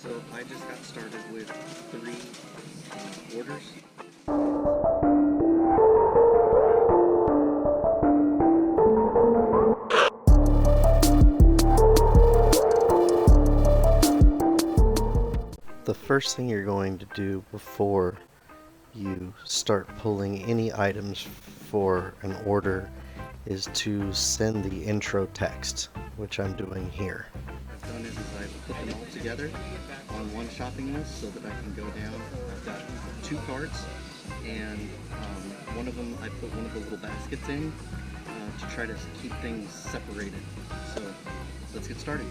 So I just got started with 3 orders. The first thing you're going to do before you start pulling any items for an order is to send the intro text, which I'm doing here. What I've done is I've put them all together on one shopping list so that I can go down. I've got 2 carts, and one of them I put one of the little baskets in to try to keep things separated. So let's get started.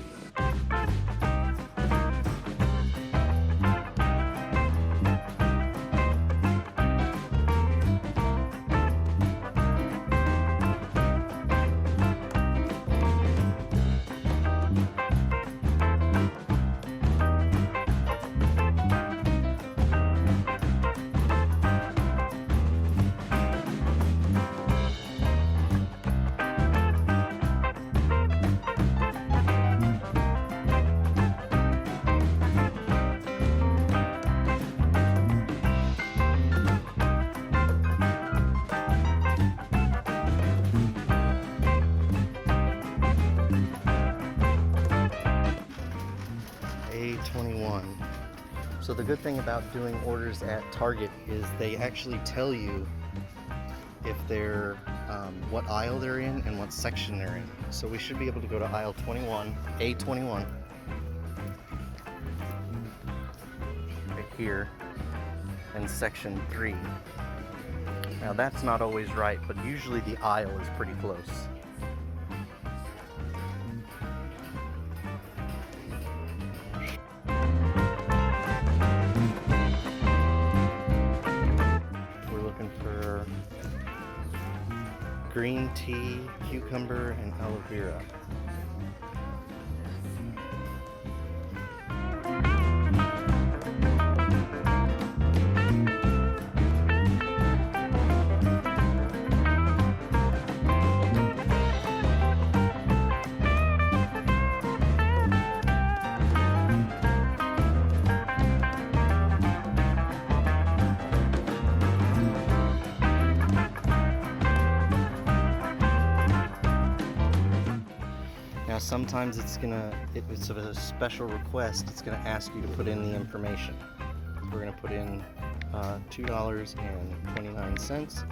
So the good thing about doing orders at Target is they actually tell you if they're what aisle they're in and what section they're in. So we should be able to go to aisle 21, A21, right here, and section 3. Now that's not always right, but usually the aisle is pretty close. Green tea, cucumber, and aloe vera. Sometimes if it's a special request, it's gonna ask you to put in the information. We're gonna put in $2.29,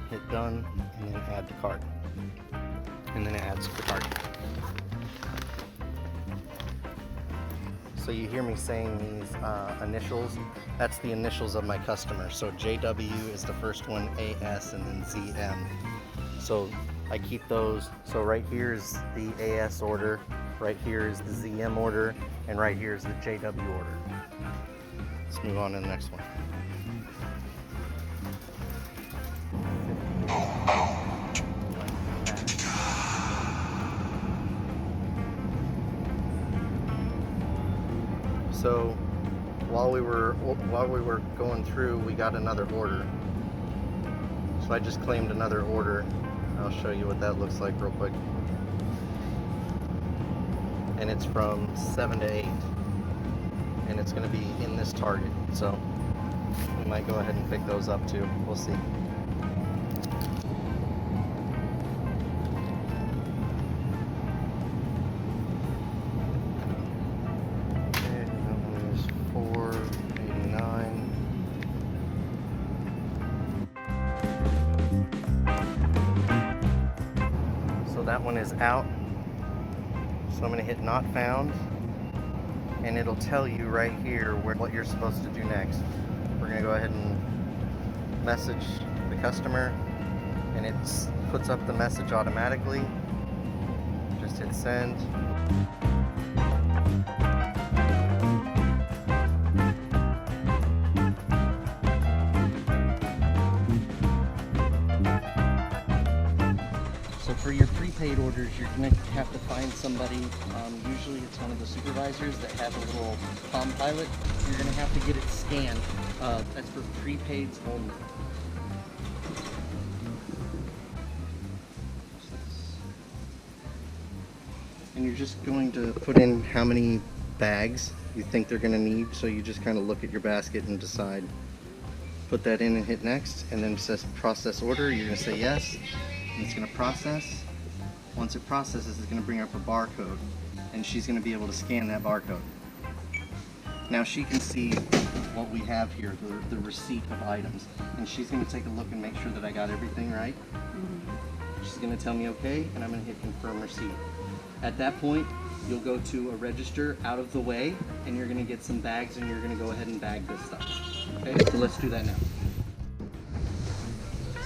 hit done, and then add to cart. And then it adds to the cart. So you hear me saying these initials, that's the initials of my customer. So JW is the first one, AS, and then ZM. So I keep those. So right here is the AS order, right here is the ZM order, and right here is the JW order. Let's move on to the next one. So while we were going through, we got another order. So I just claimed another order. I'll show you what that looks like real quick. And it's from 7 to 8. And it's going to be in this Target. So we might go ahead and pick those up too. We'll see. Okay, that one is $4.89. That one is out, so I'm going to hit not found, and it'll tell you right here what you're supposed to do next. We're going to go ahead and message the customer, and it puts up the message automatically. Just hit send. For your prepaid orders, you're going to have to find somebody, usually it's one of the supervisors that has a little Palm Pilot. You're going to have to get it scanned. That's for prepaids only. And you're just going to put in how many bags you think they're going to need, so you just kind of look at your basket and decide. Put that in and hit next, and then it says process order. You're going to say yes, and it's going to process. Once it processes, it's going to bring up a barcode, and she's going to be able to scan that barcode. Now she can see what we have here, the receipt of items, and she's going to take a look and make sure that I got everything right. She's going to tell me okay, and I'm going to hit confirm receipt. At that point, you'll go to a register out of the way, and you're going to get some bags, and you're going to go ahead and bag this stuff. Okay, so let's do that now.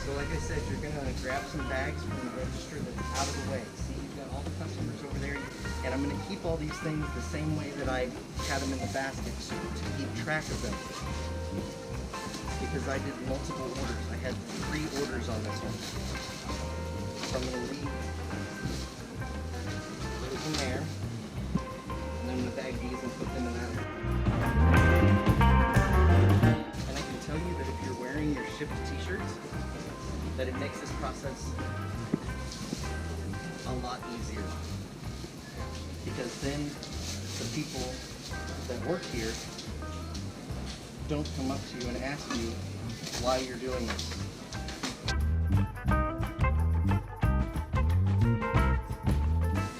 So like I said, you're going to grab some bags from the register that's out of the way. See, you've got all the customers over there, and I'm going to keep all these things the same way that I had them in the basket to keep track of them. Because I did multiple orders. I had 3 orders on this one. So I'm going to leave those in there, and then I'm going to bag these and put them in that. And I can tell you that if you're wearing your Shipt t-shirts, that it makes this process a lot easier. Because then the people that work here don't come up to you and ask you why you're doing this.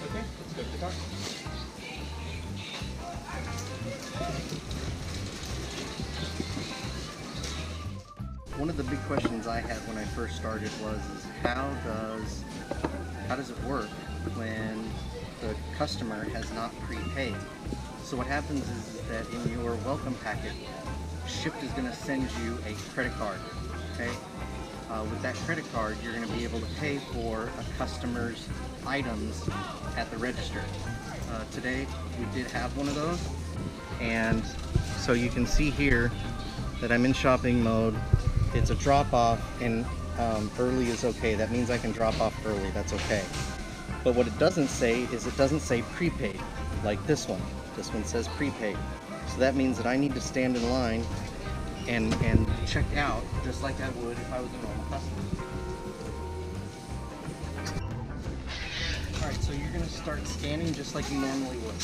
Okay, let's go to the car. One of the big questions I had when I first started was how does it work when the customer has not prepaid? So what happens is that in your welcome packet, Shipt is going to send you a credit card. Okay, with that credit card, you're going to be able to pay for a customer's items at the register. Today we did have one of those, and so you can see here that I'm in shopping mode. It's a drop off, and early is okay. That means I can drop off early. That's okay. But what it doesn't say is it doesn't say prepaid like this one. This one says prepaid. So that means that I need to stand in line and check out just like I would if I was a normal customer. Alright, so you're going to start scanning just like you normally would.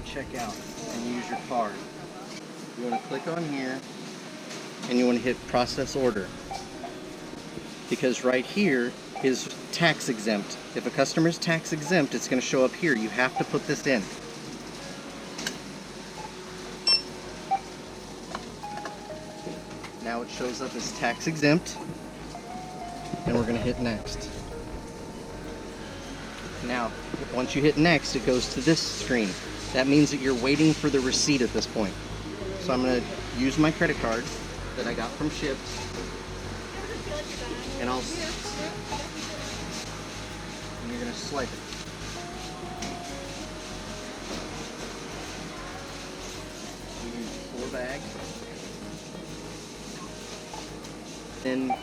Check out and use your card. You want to click on here and you want to hit process order, because right here is tax exempt. If a customer is tax exempt, it's going to show up here. You have to put this in. Now it shows up as tax exempt, and we're going to hit next. Now once you hit next, it goes to this screen. That means that you're waiting for the receipt at this point. So I'm going to use my credit card that I got from Shipt, and you're going to swipe it. You use 4 bags. Then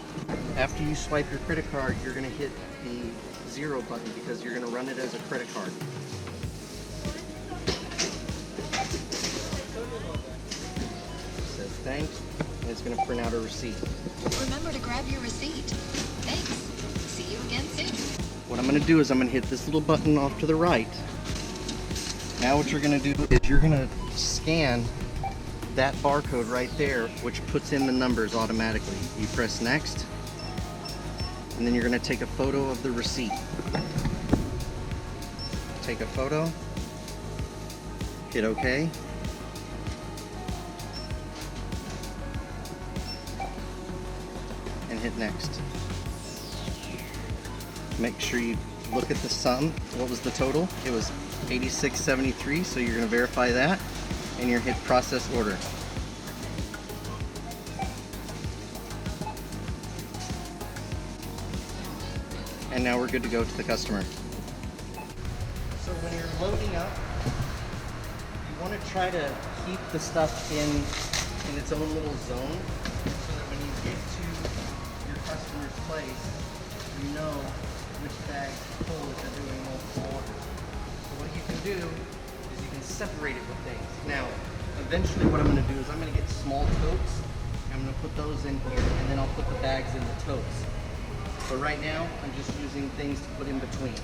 after you swipe your credit card, you're going to hit the 0 button because you're going to run it as a credit card. Thanks, and it's going to print out a receipt. Remember to grab your receipt. Thanks. See you again soon. What I'm going to do is I'm going to hit this little button off to the right. Now what you're going to do is you're going to scan that barcode right there, which puts in the numbers automatically. You press next, and then you're going to take a photo of the receipt. Take a photo, hit OK. Hit next. Make sure you look at the sum. What was the total? It was $86.73, so you're going to verify that, and you're hit process order. And now we're good to go to the customer. So when you're loading up, you want to try to keep the stuff in its own little zone, so that when you get to customer's place, you know which bag to pull if you're doing multiple orders. So what you can do is you can separate it with things. Now, eventually what I'm going to do is I'm going to get small totes. I'm going to put those in here, and then I'll put the bags in the totes. But right now, I'm just using things to put in between.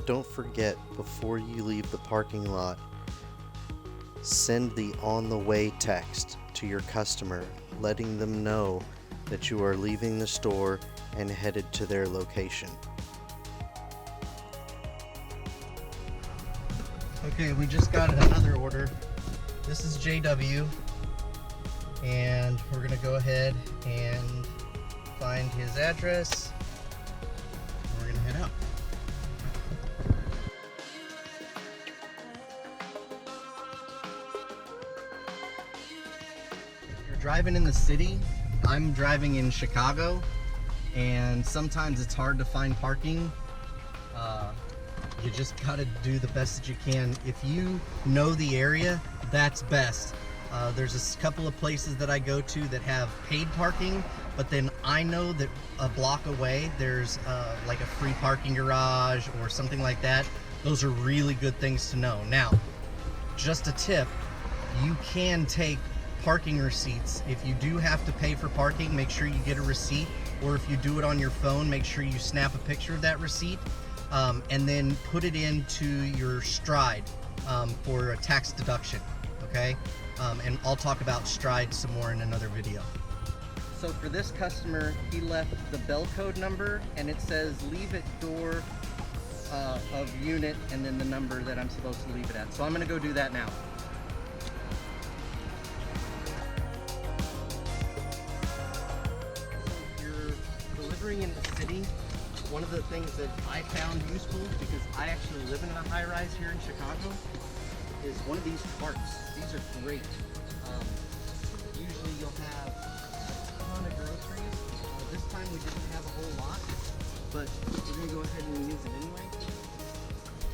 Don't forget, before you leave the parking lot, send the on the way text to your customer, letting them know that you are leaving the store and headed to their location. Okay, we just got another order. This is JW, and we're gonna go ahead and find his address. We're gonna head out. If you're driving in the city, I'm driving in Chicago, and sometimes it's hard to find parking. You just gotta do the best that you can. If you know the area, that's best. There's a couple of places that I go to that have paid parking, but then I know that a block away there's like a free parking garage or something like that. Those are really good things to know. Now, just a tip, you can take parking receipts. If you do have to pay for parking, make sure you get a receipt, or if you do it on your phone, make sure you snap a picture of that receipt. And then put it into your Stride for a tax deduction, okay? And I'll talk about Stride some more in another video. So for this customer, he left the bell code number, and it says leave at door of unit, and then the number that I'm supposed to leave it at. So I'm gonna go do that now. So if you're delivering in the city, one of the things that I found useful, because I actually live in a high-rise here in Chicago, is one of these carts. These are great. Usually you'll have a ton of groceries. This time we didn't have a whole lot, but we're going to go ahead and use it anyway.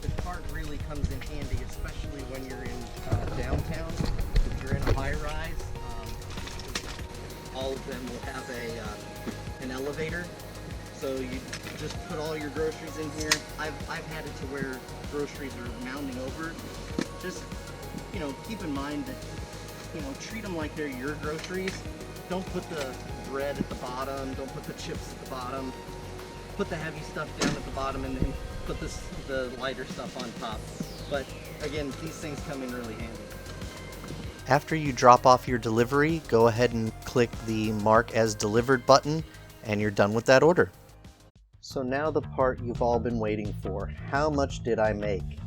The cart really comes in handy, especially when you're in downtown. If you're in a high-rise, all of them will have an elevator. So you just put all your groceries in here. I've had it to where groceries are mounding over. Just, you know, keep in mind that, you know, treat them like they're your groceries. Don't put the bread at the bottom. Don't put the chips at the bottom. Put the heavy stuff down at the bottom, and then put the lighter stuff on top. But again, these things come in really handy. After you drop off your delivery, go ahead and click the Mark as Delivered button, and you're done with that order. So now the part you've all been waiting for. How much did I make?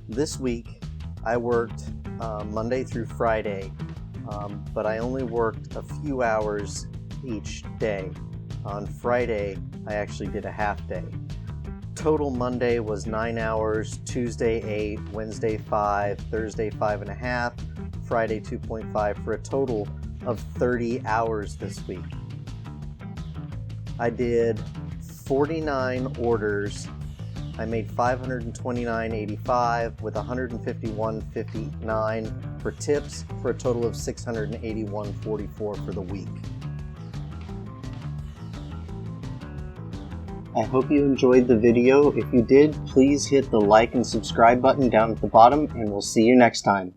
This week I worked Monday through Friday, but I only worked a few hours each day. On Friday I actually did a half day. Total Monday was 9 hours, Tuesday 8, Wednesday 5, Thursday 5.5, Friday 2.5, for a total of 30 hours this week. I did 49 orders. I made $529.85 with $151.59 for tips, for a total of $681.44 for the week. I hope you enjoyed the video. If you did, please hit the like and subscribe button down at the bottom, and we'll see you next time.